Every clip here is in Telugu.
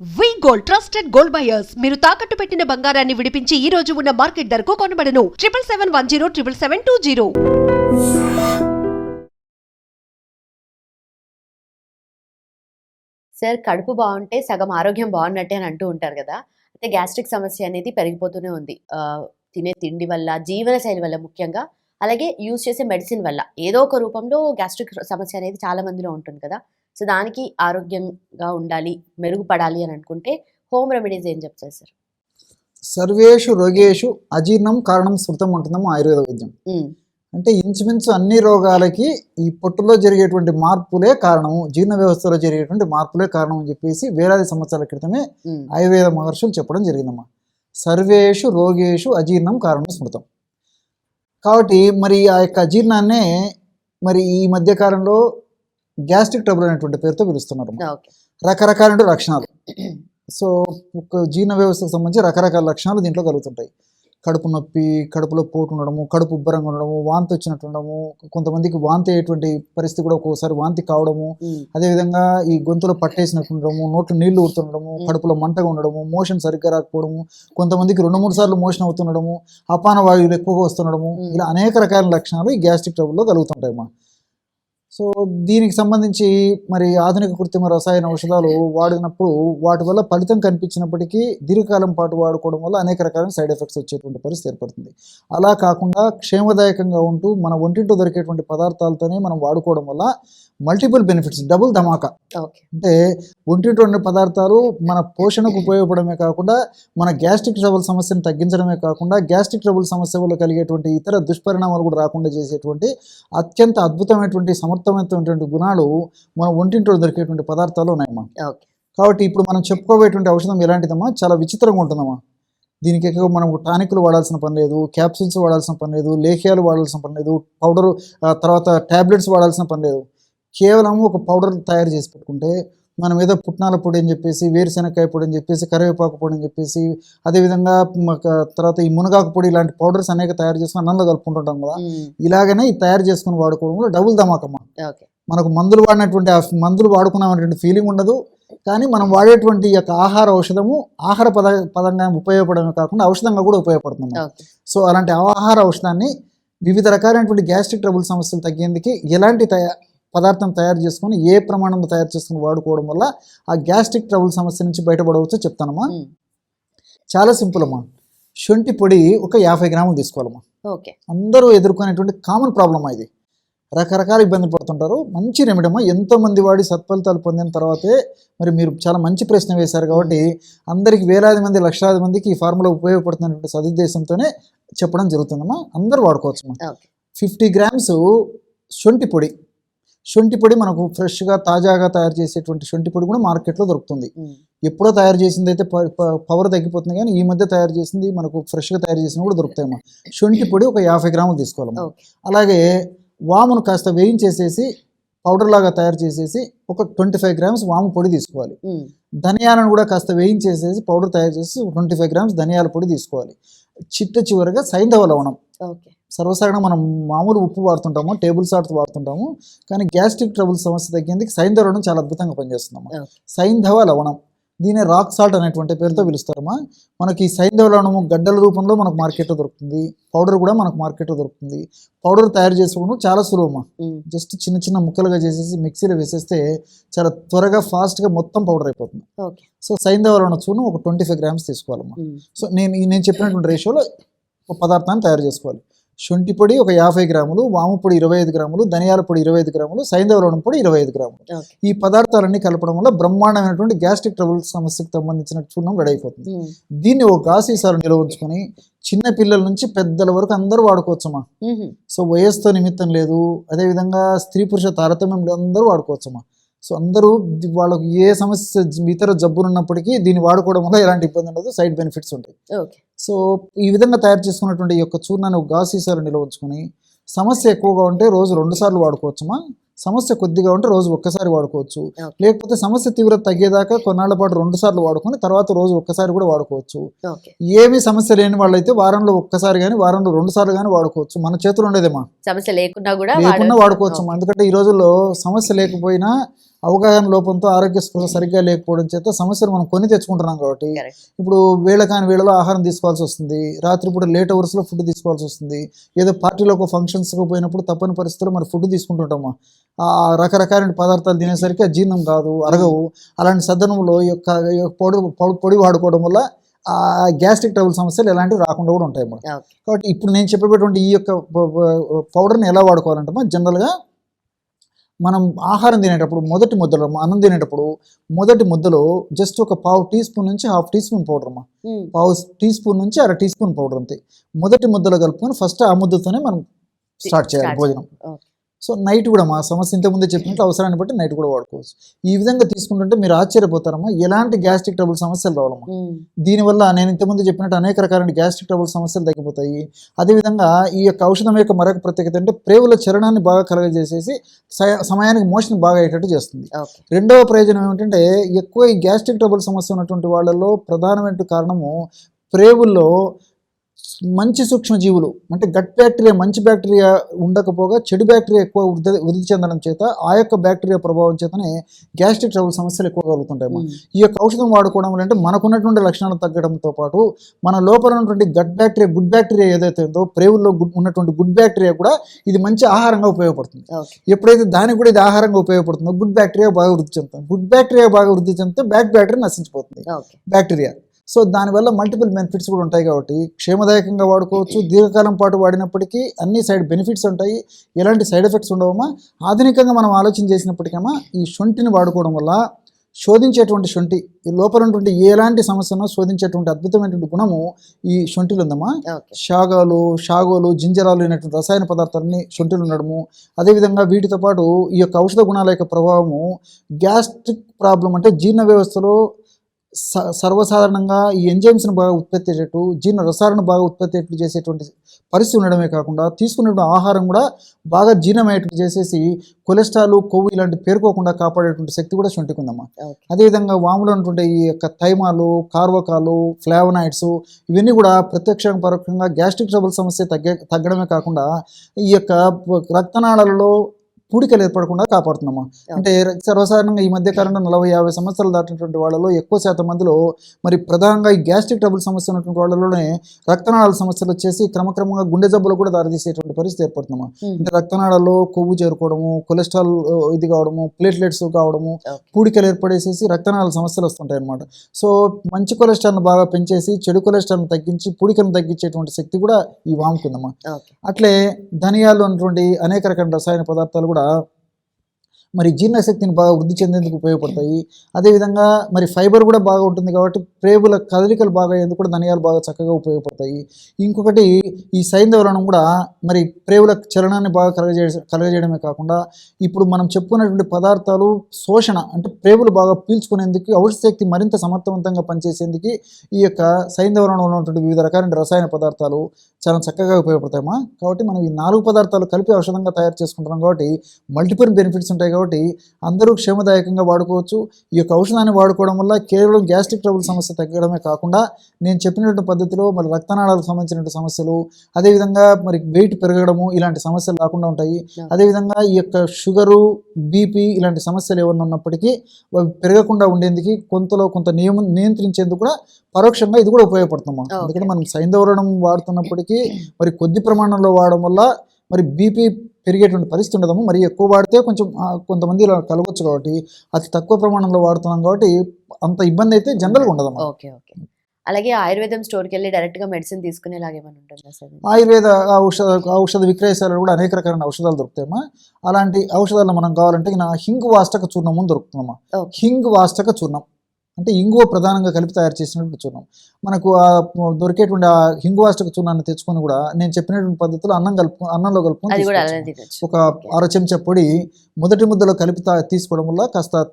వి గోల్డ్ ట్రస్టెడ్ గోల్డ్ బయర్స్ మీరు తాకట్టు పెట్టిన బంగారాన్ని విడిపించి ఈ రోజు ఉన్న మార్కెట్ ధరకు కొనబడను 7771077720. సార్, కడుపు బాగుంటే సగం ఆరోగ్యం బాగున్నట్టే అని అంటూ ఉంటారు కదా. అయితే గ్యాస్ట్రిక్ సమస్య అనేది పెరిగిపోతూనే ఉంది. తినే తిండి వల్ల, జీవనశైలి వల్ల ముఖ్యంగా, అలాగే యూజ్ చేసే మెడిసిన్ వల్ల ఏదో ఒక రూపంలో గ్యాస్ట్రిక్ సమస్య అనేది చాలా మందిలో ఉంటుంది కదా. సో దానికి ఆరోగ్యంగా ఉండాలి, మెరుగుపడాలి అని అనుకుంటే హోమ్ రెమెడీస్ ఏం చెప్తారు సార్? సర్వేషు రోగేషు అజీర్ణం కారణం స్మృతం ఉంటుందేమో ఆయుర్వేద వైద్యం. అంటే ఇంచుమించు అన్ని రోగాలకి ఈ పొట్టులో జరిగేటువంటి మార్పులే కారణము, జీర్ణ వ్యవస్థలో జరిగేటువంటి మార్పులే కారణం అని చెప్పేసి వేలాది సంవత్సరాల క్రితమే ఆయుర్వేద మహర్షులు చెప్పడం జరిగిందమ్మా. సర్వేషు రోగేషు అజీర్ణం కారణం స్మృతం. కాబట్టి మరి ఆ యొక్క అజీర్ణాన్నే మరి ఈ మధ్యకాలంలో గ్యాస్ట్రిక్ ట్రబుల్ అనేటువంటి పేరుతో పిలుస్తున్నారు. రకరకాల లక్షణాలు. సో జీర్ణ వ్యవస్థకు సంబంధించి రకరకాల లక్షణాలు దీంట్లో కలుగుతుంటాయి. కడుపు నొప్పి, కడుపులో పోటు ఉండడము, కడుపు ఉబ్బరంగా ఉండడము, వాంతి వచ్చినట్టు ఉండడము, కొంతమందికి వాంతి అయ్యేటువంటి పరిస్థితి కూడా ఒక్కోసారి వాంతి కావడము, అదేవిధంగా ఈ గొంతులో పట్టేసినట్టు ఉండడము, నోట్లో నీళ్లు ఊరుతుండడము, కడుపులో మంటగా ఉండడము, మోషన్ సరిగ్గా రాకపోవడము, కొంతమందికి 2-3 సార్లు మోషన్ అవుతుండడము, అపాన వాయువులు ఎక్కువగా వస్తుండడము, ఇలా అనేక రకాల లక్షణాలు ఈ గ్యాస్ట్రిక్ ట్రబుల్లో కలుగుతుంటాయి అమ్మా. సో దీనికి సంబంధించి మరి ఆధునిక కృత్రిమ రసాయన ఔషధాలు వాడినప్పుడు వాటి వల్ల ఫలితం కనిపించినప్పటికీ దీర్ఘకాలం పాటు వాడుకోవడం వల్ల అనేక రకాల సైడ్ ఎఫెక్ట్స్ వచ్చేటువంటి పరిస్థితి ఏర్పడుతుంది. అలా కాకుండా క్షేమదాయకంగా ఉంటూ మన ఒంటింటో దొరికేటువంటి పదార్థాలతోనే మనం వాడుకోవడం వల్ల మల్టిపుల్ బెనిఫిట్స్, డబుల్ ధమాకా. అంటే ఒంటింటో ఉండే పదార్థాలు మన పోషణకు ఉపయోగపడమే కాకుండా మన గ్యాస్ట్రిక్ ట్రబుల్ సమస్యను తగ్గించడమే కాకుండా గ్యాస్ట్రిక్ ట్రబుల్ సమస్య వల్ల కలిగేటువంటి ఇతర దుష్పరిణామాలు కూడా రాకుండా చేసేటువంటి అత్యంత అద్భుతమైనటువంటి సమర్థమైనటువంటి గుణాలు మన ఒంటింటో దొరికేటువంటి పదార్థాలు ఉన్నాయమ్మా. కాబట్టి ఇప్పుడు మనం చెప్పుకోబోయేటువంటి ఔషధం ఎలాంటిదమ్మా, చాలా విచిత్రంగా ఉంటుందమ్మా. దీనికి ఎక్కువ మనం టానిక్లు వాడాల్సిన పని లేదు, క్యాప్సూల్స్ వాడాల్సిన పని లేదు, లేఖ్యాలు వాడాల్సిన పని లేదు, పౌడరు తర్వాత ట్యాబ్లెట్స్ వాడాల్సిన పని లేదు. కేవలం ఒక పౌడర్ తయారు చేసి పెట్టుకుంటే మనం ఏదో పుట్నాల పొడి అని చెప్పేసి, వేరుశెనక్కాయ పొడి అని చెప్పేసి, కరివేపాకు పొడి అని చెప్పేసి, అదేవిధంగా తర్వాత ఈ మునగాకు పొడి ఇలాంటి పౌడర్స్ అనేక తయారు చేసుకుని అన్నంలో కలుపుకుంటుంటాం కదా. ఇలాగనే ఇది తయారు చేసుకుని వాడుకోవడం వల్ల డబుల్ ధమాకమ్మా. మనకు మందులు వాడినటువంటి మందులు వాడుకున్నామనేటువంటి ఫీలింగ్ ఉండదు. కానీ మనం వాడేటువంటి ఈ యొక్క ఆహార ఔషధము ఆహార పదంగా ఉపయోగపడమే కాకుండా ఔషధంగా కూడా ఉపయోగపడుతుంది. సో అలాంటి ఆహార ఔషధాన్ని వివిధ రకాలైనటువంటి గ్యాస్ట్రిక్ ట్రబుల్ సమస్యలు తగ్గేందుకు ఎలాంటి పదార్థం తయారు చేసుకొని ఏ ప్రమాణంలో తయారు చేసుకుని వాడుకోవడం వల్ల ఆ గ్యాస్ట్రిక్ ట్రబుల్ సమస్య నుంచి బయటపడవచ్చో చెప్తానమ్మా. చాలా సింపుల్ అమ్మా. శొంఠి పొడి ఒక 50 గ్రాములు తీసుకోవాలమ్మా. అందరూ ఎదుర్కొనేటువంటి కామన్ ప్రాబ్లమ్ ఇది. రకరకాల ఇబ్బంది పడుతుంటారు. మంచి రెమెడీ అమ్మా. ఎంతోమంది వాడి సత్ఫలితాలు పొందిన తర్వాతే మరి మీరు చాలా మంచి ప్రశ్న వేశారు కాబట్టి అందరికి వేలాది మంది, లక్షలాది మందికి ఈ ఫార్ములా ఉపయోగపడుతున్నటువంటి సదుద్దేశంతోనే చెప్పడం జరుగుతుందమ్మా. అందరూ వాడుకోవచ్చమ్మా. 50 గ్రామ్స్ శొంఠి పొడి. శొంఠి పొడి మనకు ఫ్రెష్గా తాజాగా తయారు చేసేటువంటి శొంఠి పొడి కూడా మార్కెట్లో దొరుకుతుంది. ఎప్పుడో తయారు చేసింది అయితే పవర్ తగ్గిపోతుంది, కానీ ఈ మధ్య తయారు చేసింది మనకు ఫ్రెష్గా తయారు చేసింది కూడా దొరుకుతాయమ్మా. శొంఠి పొడి ఒక 50 గ్రాములు తీసుకోవాలమ్మా. అలాగే వామును కాస్త వేయించేసేసి పౌడర్ లాగా తయారు చేసేసి ఒక 25 గ్రామ్స్ వాము పొడి తీసుకోవాలి. ధనియాలను కూడా కాస్త వేయించేసేసి పౌడర్ తయారు చేసి 25 గ్రామ్స్ ధనియాల పొడి తీసుకోవాలి. చివరగా సైంధవ లవణం. సర్వసాధారణంగా మనం మామూలు ఉప్పు వాడుతుంటాము, టేబుల్ సాల్ట్ వాడుతుంటాము, కానీ గ్యాస్ట్రిక్ ట్రబుల్ సమస్య తగ్గేందుకు సైంధవ లవణం చాలా అద్భుతంగా పనిచేస్తుందమ్మా. సైంధవ లవణం, దీనే రాక్ సాల్ట్ అనేటువంటి పేరుతో పిలుస్తారమ్మా. మనకి సైంధవ లవణము గడ్డల రూపంలో మనకు మార్కెట్లో దొరుకుతుంది. పౌడర్ కూడా మనకు మార్కెట్లో దొరుకుతుంది. పౌడర్ తయారు చేసుకోవడం చాలా సులువమ్మా. జస్ట్ చిన్న చిన్న ముక్కలుగా చేసేసి మిక్సీలో వేసేస్తే చాలా త్వరగా ఫాస్ట్గా మొత్తం పౌడర్ అయిపోతుంది. సో సైంధవ లవణ చూను ఒక 25 గ్రామ్స్ తీసుకోవాలమ్మా. సో నేను చెప్పినటువంటి రేషియోలో ఒక పదార్థాన్ని తయారు చేసుకోవాలి. శొంఠి పొడి ఒక 50 గ్రాములు, వాము పొడి 25 గ్రాములు, ధనియాల పొడి 25 గ్రాములు, సైంధవ లవణం పొడి 25 గ్రాములు. ఈ పదార్థాలన్నీ కలపడం వల్ల బ్రహ్మాండమైనటువంటి గ్యాస్ట్రిక్ ట్రబుల్ సమస్యకు సంబంధించిన చూర్ణం రెడీ అయిపోతుంది. దీన్ని ఒక గాసీసాలు నిల్వ ఉంచుకొని చిన్న పిల్లల నుంచి పెద్దల వరకు అందరూ వాడుకోవచ్చమ్మా. సో వయస్సుతో నిమిత్తం లేదు, అదేవిధంగా స్త్రీ పురుష తారతమ్యం అందరూ వాడుకోవచ్చమ్మా. సో అందరూ వాళ్ళకు ఏ సమస్య ఇతర జబ్బులున్నప్పటికీ దీన్ని వాడుకోవడం వల్ల ఎలాంటి ఇబ్బంది ఉండదు, సైడ్ బెనిఫిట్స్ ఉంటాయి. సో ఈ విధంగా తయారు చేసుకున్నటువంటి ఈ యొక్క చూర్ణాన్ని ఒక గాజు సీసాలో నిల్వ ఉంచుకొని సమస్య ఎక్కువగా ఉంటే రోజు 2 సార్లు వాడుకోవచ్చమ్మా. సమస్య కొద్దిగా ఉంటే రోజు ఒక్కసారి వాడుకోవచ్చు. లేకపోతే సమస్య తీవ్రత తగ్గేదాకా కొన్నాళ్ల పాటు 2 సార్లు వాడుకొని తర్వాత రోజు ఒక్కసారి కూడా వాడుకోవచ్చు. ఏమీ సమస్య లేని వాళ్ళైతే వారంలో ఒక్కసారి కానీ వారంలో 2 సార్లు కానీ వాడుకోవచ్చు. మన చేతులు ఉండేదేమా, సమస్య లేకున్నా వాడుకోవచ్చు. ఎందుకంటే ఈ రోజుల్లో సమస్య లేకపోయినా అవగాహన లోపంతో ఆరోగ్య స్పృహ సరిగ్గా లేకపోవడం చేత సమస్యలు మనం కొని తెచ్చుకుంటున్నాం కాబట్టి Correct. ఇప్పుడు వేళ కాని వేళలో ఆహారం తీసుకోవాల్సి వస్తుంది, రాత్రిపూట లేట్ అవర్స్లో ఫుడ్ తీసుకోవాల్సి వస్తుంది, ఏదో పార్టీలకు ఫంక్షన్స్కి పోయినప్పుడు తప్పని పరిస్థితుల్లో మరి ఫుడ్ తీసుకుంటుంటాము. ఆ రకరకాల పదార్థాలు తినేసరికి ఆ జీర్ణం కాదు, అరగవు. అలాంటి సందర్భంలో ఈ యొక్క పొడి వాడుకోవడం వల్ల ఆ గ్యాస్ట్రిక్ ట్రబుల్ సమస్యలు ఎలాంటివి రాకుండా కూడా ఉంటాయి అన్నమాట. Okay. కాబట్టి ఇప్పుడు నేను చెప్పేటువంటి ఈ యొక్క పౌడర్ని ఎలా వాడుకోవాలంటే జనరల్గా మనం ఆహారం తినేటప్పుడు మొదటి ముద్దలో అన్నం తినేటప్పుడు మొదటి ముద్దలో జస్ట్ ఒక పావు టీ స్పూన్ నుంచి హాఫ్ టీ స్పూన్ పౌడర్ అమ్మా, పావు టీ స్పూన్ నుంచి అర టీ స్పూన్ పౌడర్ అంతే మొదటి ముద్దలో కలుపుకొని ఫస్ట్ ఆ ముద్దతోనే మనం స్టార్ట్ చేయాలి భోజనం. సో నైట్ కూడా మా సమస్య ఇంతకుముందే చెప్పినట్లు అవసరాన్ని బట్టి నైట్ కూడా వాడుకోవచ్చు. ఈ విధంగా తీసుకుంటుంటే మీరు ఆశ్చర్యపోతారమ్మా, ఎలాంటి గ్యాస్ట్రిక్ ట్రబుల్ సమస్యలు రావాలమ్మా. దీనివల్ల నేను ఇంతకుముందు చెప్పినట్టు అనేక రకాల గ్యాస్ట్రిక్ ట్రబుల్ సమస్యలు తగ్గిపోతాయి. అదేవిధంగా ఈ యొక్క ఔషధం యొక్క మరొక ప్రత్యేకత అంటే ప్రేవుల చరణాన్ని బాగా కలగజేసేసి సమయానికి మోషన్ బాగా అయ్యేటట్టు చేస్తుంది. రెండవ ప్రయోజనం ఏమిటంటే ఎక్కువ ఈ గ్యాస్ట్రిక్ ట్రబుల్ సమస్య ఉన్నటువంటి వాళ్ళలో ప్రధానమైన కారణము ప్రేవుల్లో మంచి సూక్ష్మజీవులు అంటే గట్ బ్యాక్టీరియా, మంచి బ్యాక్టీరియా ఉండకపోగా చెడు బ్యాక్టీరియా ఎక్కువ వృద్ధి చెందడం చేత ఆ యొక్క బ్యాక్టీరియా ప్రభావం చేతనే గ్యాస్ట్రిక్ ట్రబుల్ సమస్యలు ఎక్కువ కలుగుతుంటాయి. ఈ యొక్క ఔషధం వాడుకోవడం వల్ల అంటే మనకున్నటువంటి లక్షణాలు తగ్గడంతో పాటు మన లోపల ఉన్నటువంటి గట్ బ్యాక్టీరియా, గుడ్ బ్యాక్టీరియా ఏదైతే ఉందో ప్రేవుల్లో ఉన్నటువంటి గుడ్ బ్యాక్టీరియా కూడా ఇది మంచి ఆహారంగా ఉపయోగపడుతుంది. ఎప్పుడైతే దానికి కూడా ఇది ఆహారంగా ఉపయోగపడుతుందో గుడ్ బ్యాక్టీరియా బాగా వృద్ధి చెందుతుంది. గుడ్ బ్యాక్టీరియా బాగా వృద్ధి చెందితే బ్యాడ్ బ్యాక్టీరియా నశించిపోతుంది బ్యాక్టీరియా. సో దానివల్ల మల్టిపుల్ బెనిఫిట్స్ కూడా ఉంటాయి కాబట్టి క్షేమదాయకంగా వాడుకోవచ్చు. దీర్ఘకాలం పాటు వాడినప్పటికీ అన్ని సైడ్ బెనిఫిట్స్ ఉంటాయి, ఎలాంటి సైడ్ ఎఫెక్ట్స్ ఉండవమ్మా. ఆధునికంగా మనం ఆలోచన చేసినప్పటికమ్మా ఈ శొంఠిని వాడుకోవడం వల్ల శోధించేటువంటి శొంఠి, ఈ లోపల ఉన్నటువంటి ఎలాంటి సమస్యను శోధించేటువంటి అద్భుతమైనటువంటి గుణము ఈ శొంఠిలో ఉందమ్మా. షాగోలు, జింజరాలు అనేటువంటి రసాయన పదార్థాలని శొంఠిలో ఉండడము, అదేవిధంగా వీటితో పాటు ఈ యొక్క ఔషధ గుణాల యొక్క ప్రభావము గ్యాస్ట్రిక్ ప్రాబ్లం అంటే జీర్ణ వ్యవస్థలో సర్వసాధారణంగా ఈ ఎంజైమ్స్ను బాగా ఉత్పత్తి అయ్యేటట్టు, జీర్ణ రసాలను బాగా ఉత్పత్తి అయ్యేట్టు చేసేటువంటి పరిస్థితి ఉండడమే కాకుండా తీసుకునేటువంటి ఆహారం కూడా బాగా జీర్ణమయ్యేటట్టు చేసేసి కొలెస్ట్రాల్, కొవ్వు ఇలాంటి పేరుకోకుండా కాపాడేటువంటి శక్తి కూడా శొంఠికి ఉందమ్మా. అదేవిధంగా వాములో ఉన్నటువంటి ఈ యొక్క థైమాలు, కార్వకాలు, ఫ్లావనాయిడ్స్ ఇవన్నీ కూడా ప్రత్యక్షంగా పరోక్షంగా గ్యాస్ట్రిక్ ట్రబుల్ సమస్య తగ్గడమే కాకుండా ఈ యొక్క రక్తనాళాలలో పూడికలు ఏర్పడకుండా కాపాడుతున్నామా. అంటే సర్వసాధారణంగా ఈ మధ్య కాలంలో 40-50 సంవత్సరాలు దాటినటువంటి వాళ్ళలో ఎక్కువ శాతం మందిలో మరి ప్రధానంగా ఈ గ్యాస్ట్రిక్ ట్రబుల్ సమస్య ఉన్నటువంటి వాళ్ళలోనే రక్తనాళాల సమస్యలు వచ్చేసి క్రమక్రమంగా గుండె జబ్బులు కూడా దారితీసేటువంటి పరిస్థితి ఏర్పడుతున్నామా. అంటే రక్తనాళాల్లో కొవ్వు చేరుకోవడము, కొలెస్ట్రాల్ ఇది కావడము, ప్లేట్లెట్స్ కావడము, పూడికలు ఏర్పడేసేసి రక్తనాళాల సమస్యలు వస్తుంటాయి అన్నమాట. సో మంచి కొలెస్ట్రాల్ను బాగా పెంచేసి చెడు కొలెస్ట్రాల్ను తగ్గించి పూడికలను తగ్గించేటువంటి శక్తి కూడా ఈ వాముకుందమ్మా. అట్లే ధనియాలు అన్నటువంటి అనేక రకాల రసాయన పదార్థాలు కూడా మరి జీర్ణశక్తిని బాగా వృద్ధి చెందేందుకు ఉపయోగపడతాయి. అదేవిధంగా మరి ఫైబర్ కూడా బాగా ఉంటుంది కాబట్టి ప్రేగుల కదలికలు బాగా అయ్యేందుకు కూడా ధనియాలు బాగా చక్కగా ఉపయోగపడతాయి. ఇంకొకటి ఈ సైంధవరణం కూడా మరి ప్రేగుల చలనాన్ని బాగా కలగజేయడమే కాకుండా ఇప్పుడు మనం చెప్పుకున్నటువంటి పదార్థాలు శోషణ అంటే ప్రేగులు బాగా పీల్చుకునేందుకు, ఔషధ శక్తి మరింత సమర్థవంతంగా పనిచేసేందుకు ఈ యొక్క సైంధవరణంలో ఉన్నటువంటి వివిధ రకాల రసాయన పదార్థాలు చాలా చక్కగా ఉపయోగపడతాయమ్మా. కాబట్టి మనం ఈ 4 పదార్థాలు కలిపి ఔషధంగా తయారు చేసుకుంటున్నాం కాబట్టి మల్టిపుల్ బెనిఫిట్స్ ఉంటాయి కాబట్టి అందరూ క్షేమదాయకంగా వాడుకోవచ్చు. ఈ యొక్క ఔషధాన్ని వాడుకోవడం వల్ల కేవలం గ్యాస్ట్రిక్ ట్రబుల్ సమస్య తగ్గడమే కాకుండా నేను చెప్పినటువంటి పద్ధతిలో మరి రక్తనాళాలకు సంబంధించినటువంటి సమస్యలు, అదేవిధంగా మరి వెయిట్ పెరగడము ఇలాంటి సమస్యలు రాకుండా ఉంటాయి. అదేవిధంగా ఈ యొక్క షుగరు, బీపీ ఇలాంటి సమస్యలు ఏమన్నా ఉన్నప్పటికీ పెరగకుండా ఉండేందుకు కొంతలో కొంత నియంత్రించేందుకు కూడా పరోక్షంగా ఇది కూడా ఉపయోగపడుతున్నాం. ఎందుకంటే మనం సైంధవరణం వాడుతున్నప్పటికీ మరి కొద్ది ప్రమాణంలో వాడడం వల్ల మరి బీపీ పెరిగేటువంటి పరిస్థితి ఉండదము. మరి ఎక్కువ వాడితే కొంతమంది ఇలా కలగవచ్చు కాబట్టి అతి తక్కువ ప్రమాణంలో వాడుతున్నాం కాబట్టి అంత ఇబ్బంది అయితే జనరల్గా ఉండదమ్మా. ఓకే. అలాగే ఆయుర్వేదం స్టోర్కి వెళ్ళి డైరెక్ట్గా మెడిసిన్ తీసుకునేలాగా ఏమైనా ఉంటుందా సార్? ఆయుర్వేద ఔషధ విక్రయశాలలో కూడా అనేక రకాల ఔషధాలు దొరుకుతాయమ్మా. అలాంటి ఔషధాలు మనం కావాలంటే హింగు వాస్తక చూర్ణము దొరుకుతుందమ్మా. హింగు వాస్తక చూర్ణం అంటే ఇంగువ ప్రధానంగా కలిపి తయారు చేసినటువంటి చూర్ణం. మనకు దొరికేటువంటి ఆ హింగువాష్టక చూర్ణాన్ని తెచ్చుకొని కూడా నేను చెప్పినటువంటి పద్ధతిలో అన్నంలో కలుపుకొని ఒక 1/2 చెంచా పొడి మొదటి ముద్దలో కలిపి తీసుకోవడం వల్ల కాస్త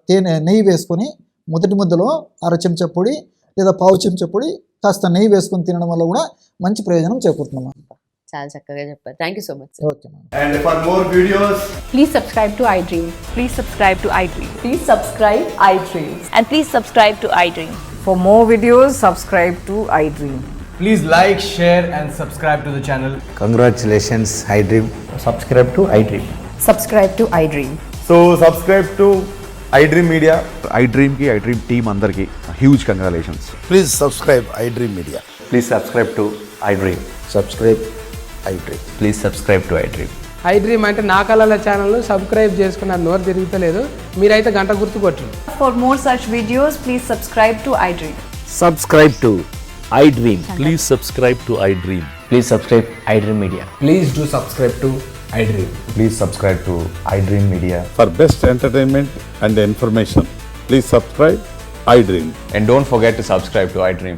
నెయ్యి వేసుకొని మొదటి ముద్దలో 1/2 చెంచా పొడి లేదా 1/4 చెంచా పొడి కాస్త నెయ్యి వేసుకొని తినడం వల్ల కూడా మంచి ప్రయోజనం చేకూరుతున్నాం. చాలా చక్కగా చెప్పారు. Thank you so much. Okay. And for more videos, please subscribe to iDream. Please subscribe to iDream. Please subscribe iDream. And please subscribe to iDream. For more videos, subscribe to iDream. please like, share and subscribe to the channel. Congratulations, iDream. Subscribe to iDream. Subscribe to iDream. So subscribe to iDream Media. IDream team అందరికీ huge congratulations. Please subscribe iDream Media. Please subscribe to iDream. Subscribe iDream. Please subscribe to iDream. iDream అంటే నా కళల ఛానల్ను సబ్స్క్రైబ్ చేసుకున్న నోరు తిరుగుతలేదు, మీరైతే గంట గుర్తు కొట్టండి. For more such videos, please subscribe to iDream. Subscribe to iDream. Please subscribe to iDream. Please subscribe iDream Media. Please do subscribe to iDream. Please subscribe to iDream Media. For best entertainment and information, please subscribe iDream. And don't forget to subscribe to iDream.